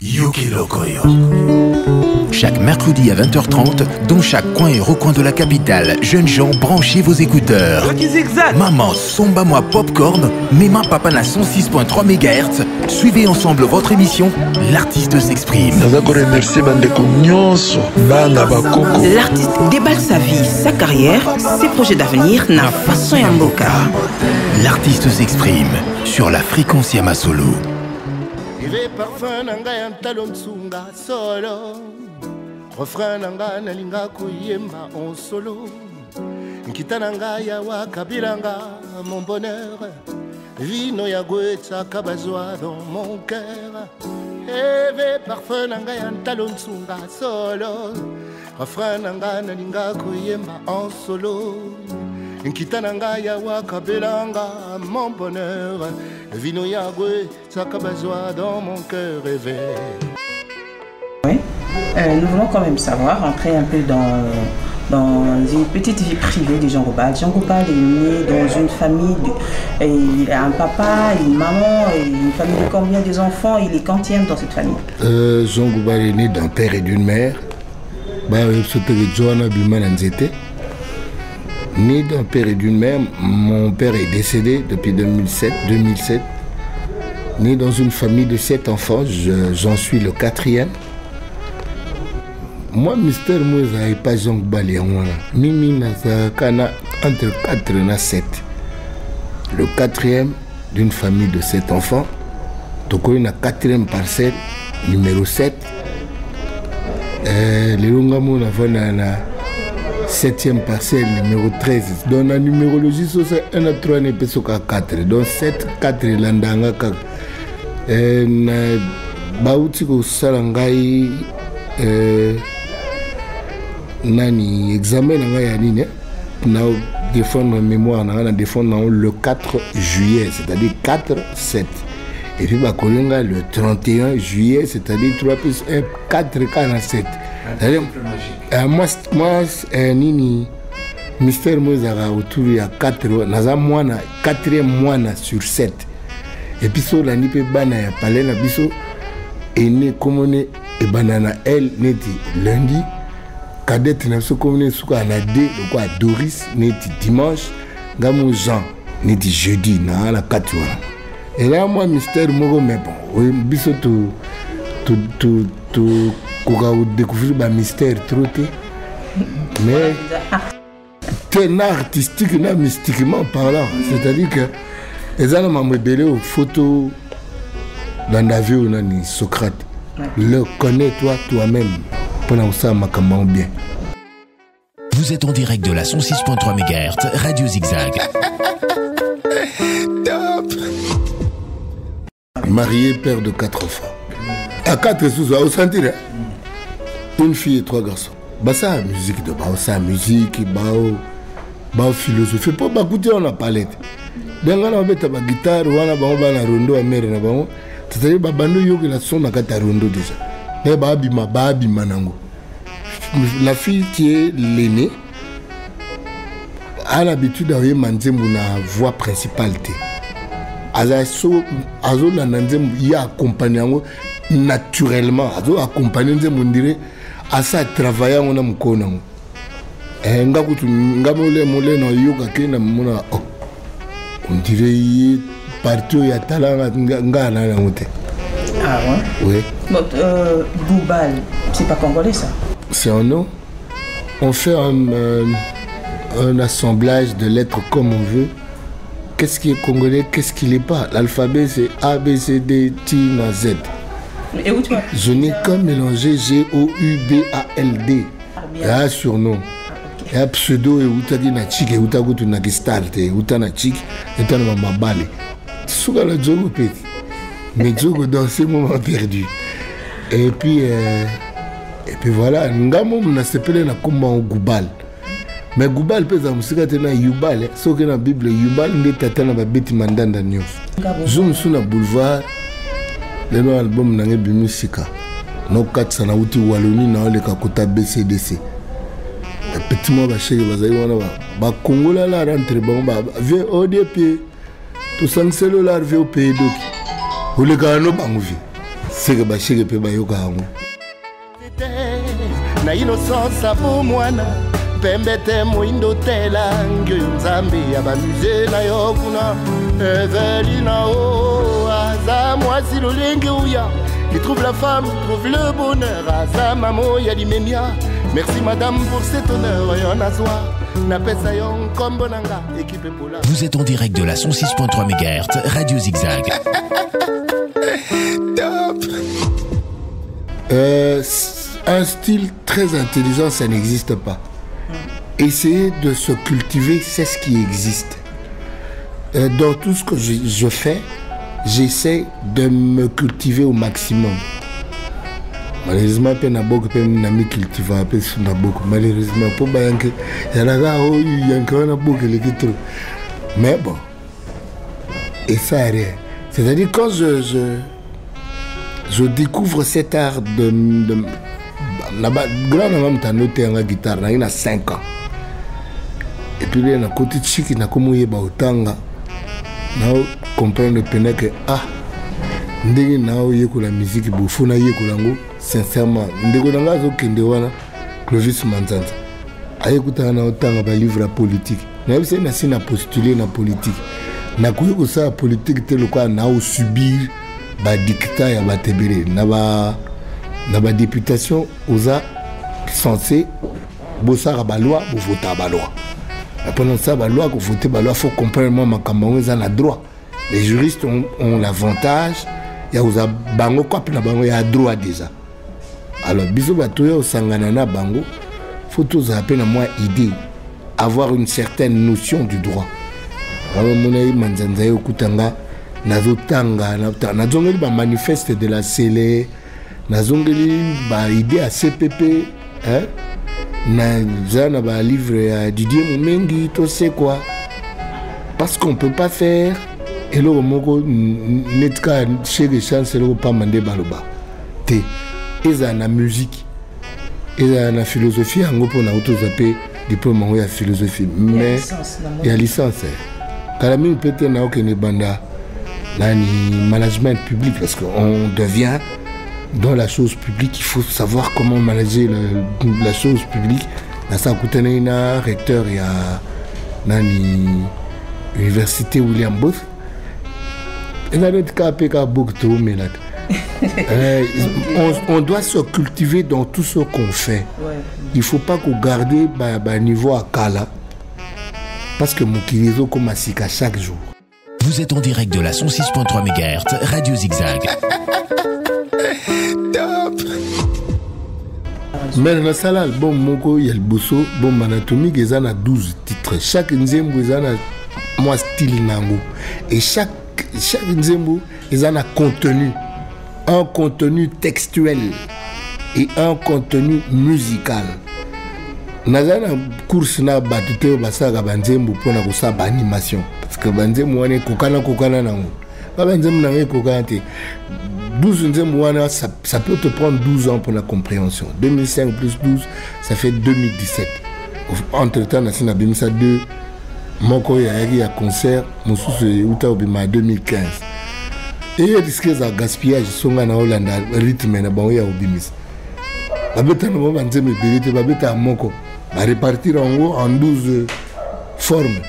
Yuki Lokoyo. Chaque mercredi à 20h30, dans chaque coin et recoin de la capitale, jeunes gens, branchez vos écouteurs. Maman, somba-moi popcorn, Mema Papa na 106.3 MHz. Suivez ensemble votre émission, l'artiste s'exprime. L'artiste déballe sa vie, sa carrière, ses projets d'avenir, na façon yamboka. L'artiste s'exprime sur la fréquence Yamasolo. Parfum nanga ya ntalo msunga solo refrain nanga nalinga kuyemba en solo nkita nanga ya wakabilanga mon bonheur vino ya gwetsa kabazwa dans mon cœur eve parfum nanga ya ntalo msunga solo refrain nanga nalinga kuyemba en solo nkita nanga ya wakabelanga mon bonheur vino yagwe sakabazwa dans mon cœur rêvé. Oui, nous voulons quand même savoir, entrer un peu dans une petite vie privée de Jean Goubal. Jean Goubal est né dans une famille, il a un papa, une maman, une famille de combien des enfants? Il est quantième dans cette famille? Jean Goubal est né d'un père et d'une mère. Né d'un père et d'une mère, mon père est décédé depuis 2007. Né dans une famille de 7 enfants, j'en suis le 4e. Moi, Mystère Moïse n'est pas Jean Goubal. Mimi n'a entre 4 et 7. Le 4e d'une famille de 7 enfants. Donc, on a 4e parcelle, numéro 7. Les Lungamo, on a 7e parcelle, numéro 13. Dans la numérologie, c'est 1 à 3, n'est pas 4. Donc 7, 4, landanga. Bauti ko salangai nani examen nanga ya nini na défendre mémoire na défendre le 4 juillet, c'est-à-dire 4 7. Et puis bakolenga le 31 juillet, c'est-à-dire 3 plus 1 4 47. Moi, nini Mystère Mozara autour il y a 4 naza mwana 4e mois sur 7. Et puis so la nipe bana ya palais na biso est né comme on est et banana elle neti lundi cadette na so comme on est suka na D quoi Doris neti dimanche ngamo Jean neti jeudi na la 4 wana. Et là moi Mystère moko mais bon biso to koka découvrir ba mystère trop mais ten artistique na mystiquement parlant, c'est-à-dire que les gens m'ont modélé aux photos dans la vie où on a Socrate. Le connais-toi toi-même pendant ça ma campagne bien. Vous êtes en direct de la 106.3 MHz Radio Zigzag. Top. Marié, père de 4 enfants. À 4 sous au sentir une fille et 3 garçons. Bah ça musique de bao, ça musique bao philosophie. Pas écouter on a palette. Donc on a mettre ma guitare, on a ba rondo à mer na ba. C'est-à-dire ba bando yoki la son na kata rondo déjà. Mais ba bima nango. La fille qui est l'aînée a l'habitude d'avoir manzembo na voix principale té. Azo na nanzembo ya accompagner naturellement. Azo accompagner nzembo ndire asa travailler on a mukona. Ngakutu ngamole mole no yoka kena mona on dirait partout ya talanga ngana na moté. Ah ouais. Oui. Bon, Goubal, c'est pas congolais ça? C'est un nom. On fait un assemblage de lettres comme on veut. Qu'est-ce qui est congolais, qu'est-ce qui n'est pas? L'alphabet c'est A, B, C, D, T, Z. Et où tu vas? Je n'ai qu'à mélanger G-O-U-B-A-L-D. Ah, surnom. Et un pseudo et outagi na chik et utagutu na gistarte et utana chik et tana mabale. Souga la jogo peti. Mais jogo dans ce moment perdu. Et puis voilà, ngamo mna sepele na komba au Goubal. Mais Goubal pesa musika tena Yubal. So que na Bible Yubal ndi tatana ba beti mandanda news. Zoom suna boulevard. Le no album na ngebi musika. No katsa na uti waloni na ole kakota BCDC. Petit mot chez les Congolais là rentre bon vieux ODP tout ça c'est le là vieux pays donc ou les gars no bangovi seke basheke pe bayoka yango na innocence abo mwana pembe te moindo tela ngyo nzambe ya bamusée na yo kuna Evelina o aza mwasi lolenge uya il trouve la femme, il trouve le bonheur aza mamo ya limemia merci madame pour cet honneur yon azwa na pesa yon kombo nanga équipe pola. Vous êtes en direct de la 106.3 MHz Radio Zigzag. Top. Un style très intelligent, ça n'existe pas. Essayer de se cultiver, c'est ce qui existe. Dans tout ce que je fais, j'essaie de me cultiver au maximum. Malheureusement, je n'ai pas de cultiver un peu sur la boque. Malheureusement, pour que il y a encore un boque qui mais bon, et ça rien. C'est-à-dire quand je découvre cet art de grand homme t'a noté en guitare, il a 5 ans. Et puis il y a un côté de chic, il a comme il bautanga. Now comprendre que ndenge nao yeko la musique bofuna yeko lango sincèrement ndeko nanga zo kende wana Clovis Manzanza ayekuta na otanga ba livre politique na yebise na sina postuler na politique na kuyeko sa politique te lokwa na o subir ba dictat ya batebele na ba députation oza censé bosara ba loi bo voter ba loi. Pendant ça, la loi, il faut comprendre que les droit. Les juristes ont l'avantage, il y a bango quoi, il y a droit déjà. Alors, bisous batoya au sanganana bango, faut tous appeler moi idée, avoir une certaine notion du droit. Alors, mon ami Manzanza Okutanga, nazotanga, nazongeli ba manifeste de la CELE, nazongeli ba idée à CPP, hein? Na ba livre à Didier Moumengi, tu sais quoi, parce qu'on peut pas faire et là moko netka chez les chances là pas mandé baloba te eza na musique eza na philosophie ngo pona auto zaper diplôme ya philosophie mais il y a licence kalami peut-être na okene banda nani management public parce qu'on devient dans la chose publique, il faut savoir comment manager la chose publique. Dans sa coutena recteur il y a nani université William Booth. Et là on doit se cultiver dans tout ce qu'on fait. Il ne faut pas qu'on garde un niveau à Kala parce que mon kilizo comme à chaque jour. Vous êtes en direct de la 106.3 MHz Radio Zigzag. Mais dans la album Moko il y a le bosso bombe anatomique ils en a 12 titres chaque nzembo ils en a moi style nango et chaque nzembo ils en a contenu un contenu textuel et un contenu musical nazana course na batute basaka banzembo pona ko sa ba animation parce que banzembo wane kokana nango ba banzembo nango kokana te 12 nzembo ça peut te prendre 12 ans pour la compréhension. 2005 plus 12, ça fait 2017. Entre temps, on a mis ça 2. Moko ya concert, Moussous Uta Obima 2015. Et il y a des choses à gaspillage, songa na Hollanda, rythme na bango ya Obimis. Babeta no moment nzembo bilité, babeta moko, va répartir en 12 formes.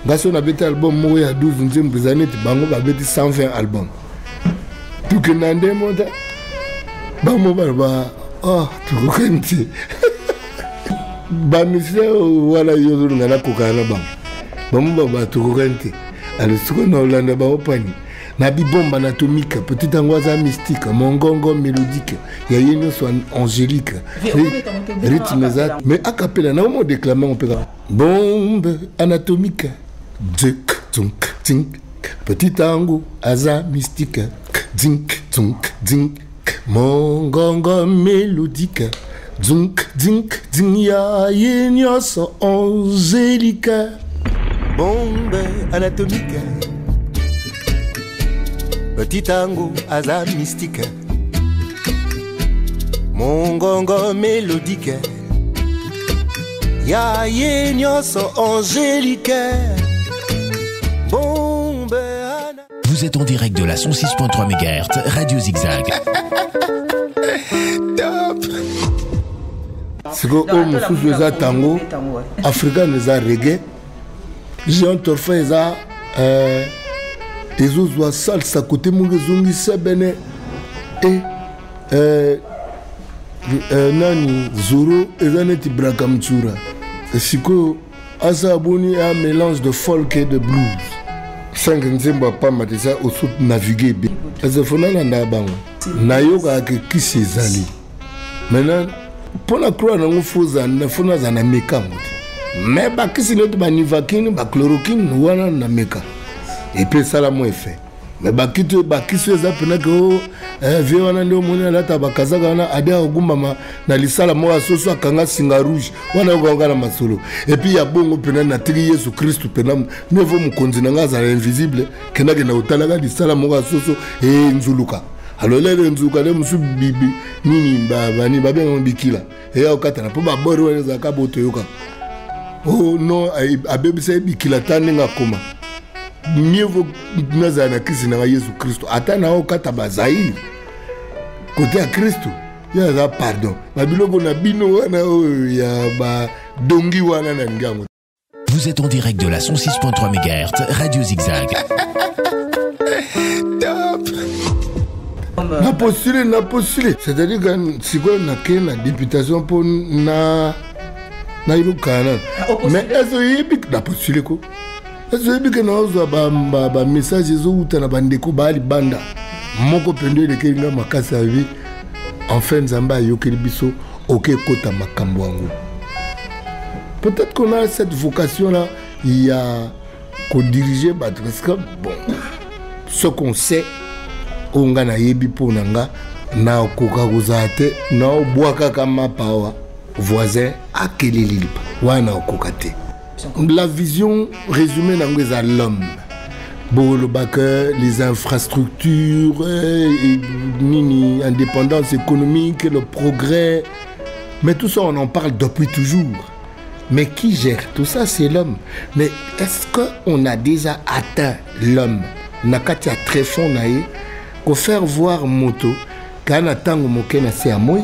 Gaso na beta album moko ya 12 nzembo zaneti bango babeti 120 albums. Tout que nande monta ba mo ba tu kokenti ba mise wala yozo ngana kokana ba mo ba tu kokenti alors ce qu'on a Hollande ba opani na bibomba anatomique petit angoisa mystique mongongo mélodique ya yeno soit angélique rythme ça mais a cappella na mo déclamer on peut bombe anatomique dzik tunk tink petit ango aza mystique dink dunk dink mongongo mélodique dunk dink dink ya yenyoso angélique bombe anatomique petit tango aza mystique mongongo mélodique ya yenyoso angélique bombe. Vous êtes en direct de la 106.3 MHz, Radio Zigzag. Top. C'est que au Moussou les tango, africain les a reggae, Jean Torfa les a les autres salsa côté Mungezungi Sebene et Nani Zoro et Zaneti Brakamtsura. C'est que Azaboni a un mélange de folk et de blues. 5 nzembo pas matisa au sous naviguer bien. Azefona na bango. Nayoka ke kisi ezali. Maintenant pour la croix na ngofoza na fona za na meka. Mais ba kisi neto ba nivakine ba chloroquine wana na meka. Et puis ça la moins fait. Mais ba kisi za pena ko vie wana ndio mona la tabakaza kana adia ogumba na lisala mo asoso akanga singa rouge wana gonga na masolo. Et puis ya bongo pena na tiki Yesu Christ pena nevo mukonzi na ngaza invisible kenake na utalaga lisala mo asoso nzuluka. Alors les nzuluka le musu bibi nini bani babenga mbikila. Et okatana po ba boro weza ka boto yoka. Oh non abebisa bikila taninga koma. Mieux vaut nazana kisi na Yesu Christ atana okata bazaï côté à Christ ya za pardon babiloko na bino wana ya ba dongi wana na ngango. Vous êtes en direct de la 106.3 MHz, Radio Zigzag. Top. Na postulé. C'est-à-dire que si on a une députation pour na ilukana. Mais est-ce que na postulé ko? Est-ce que na ozo ba message zo utana bandeko bali banda. Moko pende de kenga makasa vie. Enfin nzamba yokeli biso oké kota makambo wangu. Peut-être qu'on a cette vocation-là, il y a qu'on diriger, parce que bon, ce qu'on sait, on a yebi pour nanga, na koka gozate, na boaka kama pawa, voisin à kelililipa, wana kokate. La vision résumée dans l'homme. Bon, le bac, les infrastructures, nini, indépendance économique, le progrès, mais tout ça on en parle depuis toujours. Mais qui gère tout ça, c'est l'homme. Mais est-ce qu'on a déjà atteint l'homme? Nakati a très fond naïe, qu'on faire voir moto, quand on tango moke na se amoy,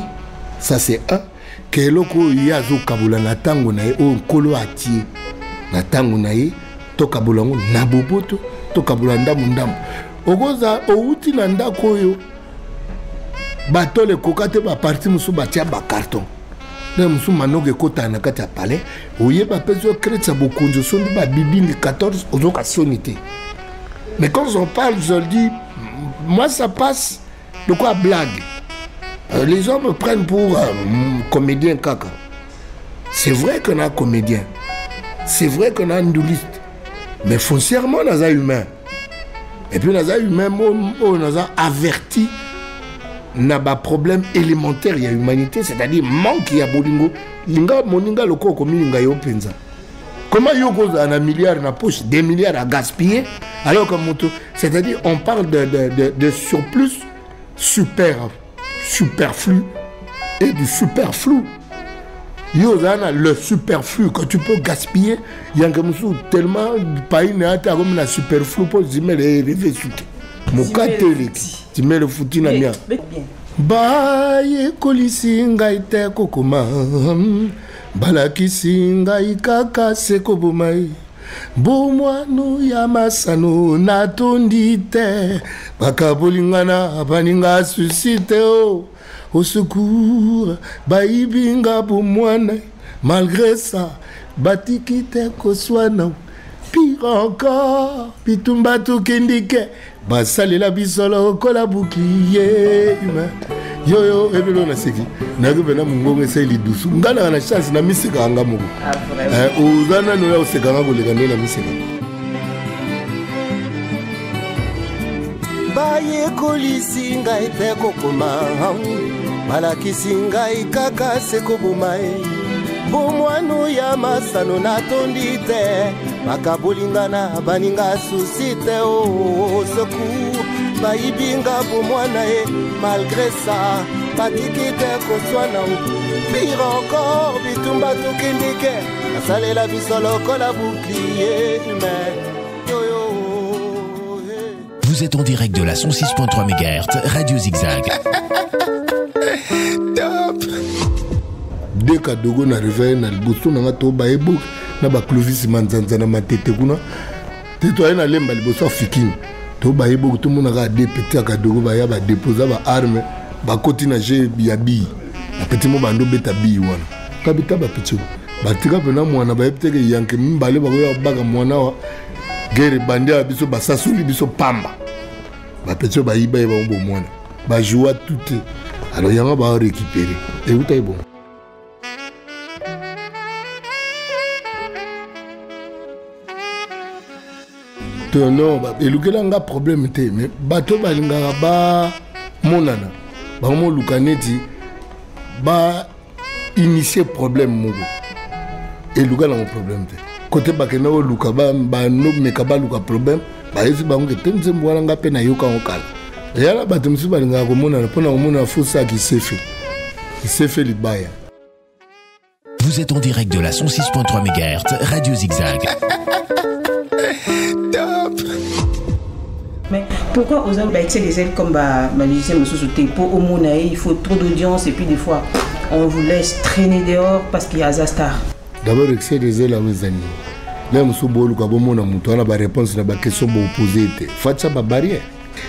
ça c'est un. Que loko yazo kabula na tango naïe, o kolo ati na tango naïe, to kabula ngo na boboto, to kabula ndamu ndamu. Ogoza outi na ndako yo, bato le kokate ba parti musu batia ba carton. Musu manoge kota na kati ya palais oye ba peso kretsa bokonjo sondi ba bibini 14 ozoka sonité. Mais quand on parle je dis moi ça passe de quoi blague. Les gens me prennent pour comédien kaka. C'est vrai qu'on a comédien. C'est vrai qu'on a un douliste. Mais foncièrement on a humain. Et puis on a humain on a averti n'a pas problème élémentaire il y a humanité, c'est-à-dire manque ya bolingo linga moninga loko ko milinga yo penza. Comment yo ko na milliard na poche, des milliards à gaspiller alors que moto, c'est-à-dire on parle de surplus superflu et du superflu. Yo zana le superflu que tu peux gaspiller, il y a comme tellement pays n'a pas comme la superflu pour dire les revêtus. Mon catholique tu mets le foutu na mia ba ye kolisi ngai te kokoma balakisi ngai kaka seko bomai bomwanu ya masano natondi te bakabolingana baninga susite au secours baibinga bomwana malgré ça batiki te koswana pire encore bitumba tukindike basalela bisolo kola bouclier yo ebelo na seki na kubena mungongo eseli dusu ngana na chance na misika anga mugo uzana no ya osekanga koleka na misika baye kolisi ngai te kokoma balakisi ngai kaka seko bomai bomwanu ya masano natondi te bakabolingana baninga susi te o secours baibinga bomwana e malgré ça batiki te koswana pire encore bitumba tukindike asalela bisolo kola bouclier humain. Vous êtes en direct de la 106.3 MHz, Radio Zigzag. Top. Dès que Dogo n'arrive na liboso na to ba ebo na ba Clovis manzanza na matete kuna. Tetoye na lemba liboso fikini. To ba ebo tout monde ga de petit aka Dogo ba ya ba déposer ba arme ba koti na je biabi. Na petit mo bando beta bi wana. Kabita ba picho. Ba tika pena mwana ba epteke yanke mbale ba ko baga mwana wa. Guerre bandia biso basasuli biso pamba. Ba petit ba iba ba mbo mwana. Ba joua tout. Alors yanga ba récupérer. Et où t'es bon? Non, et le gars a un problème, mais bateau balinga ba monana, ba mo lukaneti ba initier problème mogo. Et le gars a un problème. Côté bakena o luka ba no mekaba luka problème, ba yesi ba ngé tenze mbwala nga pe na yoka okala. Et là bateau msu balinga ko monana pona ko mona fosa qui s'est fait. Il s'est fait libaya. Vous êtes en direct de la 106.3 MHz, Radio Zigzag. Mais pourquoi aux hommes excès des ailes comme ma musicien me sous-sauté pour au monde il faut trop d'audience et puis des fois on vous laisse traîner dehors parce qu'il y a Zastar. D'abord excès des ailes à mes amis. Là je suis beau le cabo mon amour on a ba réponse na ba question ba opposé té. Facha ba barrière.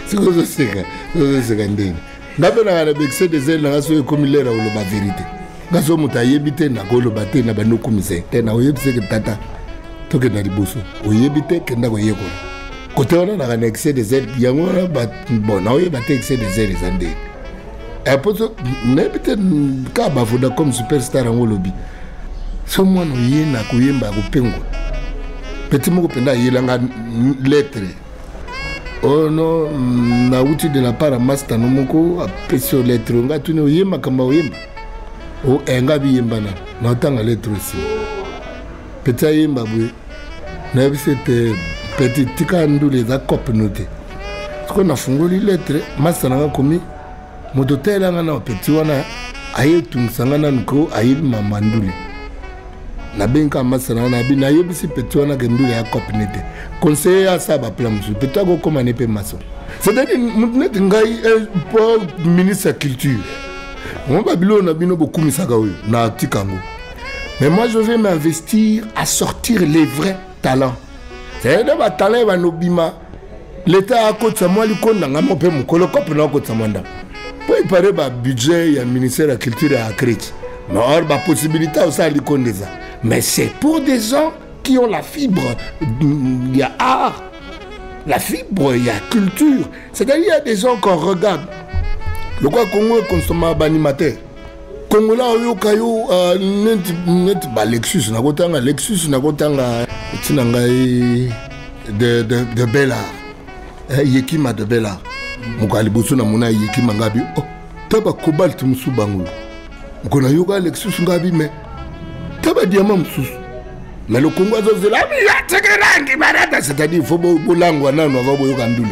C'est quoi ça c'est gandé. D'abord na ba excès des ailes na so comme il est là la vérité. Gaso mutayebite na golo baté na ba no kumise. Té na oyebise que tata. Toke na liboso. Oyebite que na ko yekola. Côté on a un excès des ailes, il y a bon, on a un excès des ailes les andés. Et pour ça, n'importe quel comme superstar en lobby. Ce moi nous y est na kuyemba kupengo. Petit mot penda y langa lettre. Oh non, na outil de la part master no moko apesio lettre nga tuni yemba kama yemba. O enga bi yemba na tanga lettre aussi. Petit yemba bu. Na bisete petit tika ndule za copie noté. Ce qu'on a fongoli lettre, master na komi mototela nga na petit wana aye tungsanga na nko aye mamanduli. Na benka master na bi na yebisi petit wana kendule ya copie noté. Conseiller à ça ba plan musu. Petit go comme ne pe maçon. C'est-à-dire net ngai pour ministre de la culture. On va bilo na bino beaucoup misaka oyo na tikango. Mais moi je vais m'investir à sortir les vrais talents. C'est un talent va nous bima. L'État a côté moi lui connaît n'a pas mon colocop n'a côté manda. Pour y parler bah budget il y a ministère de la culture à créer. Mais or bah possibilité aussi à lui connaître ça. Mais c'est pour des gens qui ont la fibre. Il y a art, la fibre, il y a culture. C'est-à-dire il y a des gens qu'on regarde. Le quoi Congo consomme animateur. Congo là au kayo net ba Lexus na kotanga Lexus na kotanga tinangai de Bella yekima de Bella mukali boso na mona yekima ngabi oh taba cobalt musu bangu mukona yoga Lexus ngabi mais taba diamant musu mais le Congo azo la mi ya tegerangi marada c'est-à-dire il faut bolangwa nano va boyoka ndule.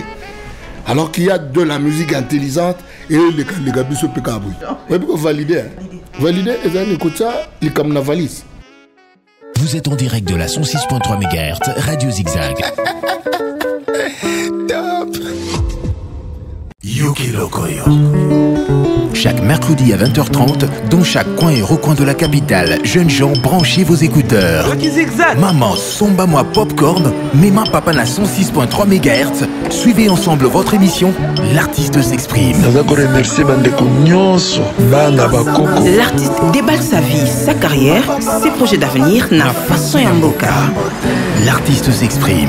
Alors qu'il y a de la musique intelligente et les gars sont pécables. Oui, pour valider. Valider, et ça, les comme la valise. Vous êtes en direct de la 106.3 MHz, Radio Zigzag. Top. Yuki Lokoyo. Chaque mercredi à 20h30, dans chaque coin et recoin de la capitale, jeunes gens, branchez vos écouteurs. Maman, somba-moi popcorn, Mema Papa na 106.3 MHz. Suivez ensemble votre émission, l'artiste s'exprime. L'artiste déballe sa vie, sa carrière, ses projets d'avenir, na façon yamboka. L'artiste s'exprime.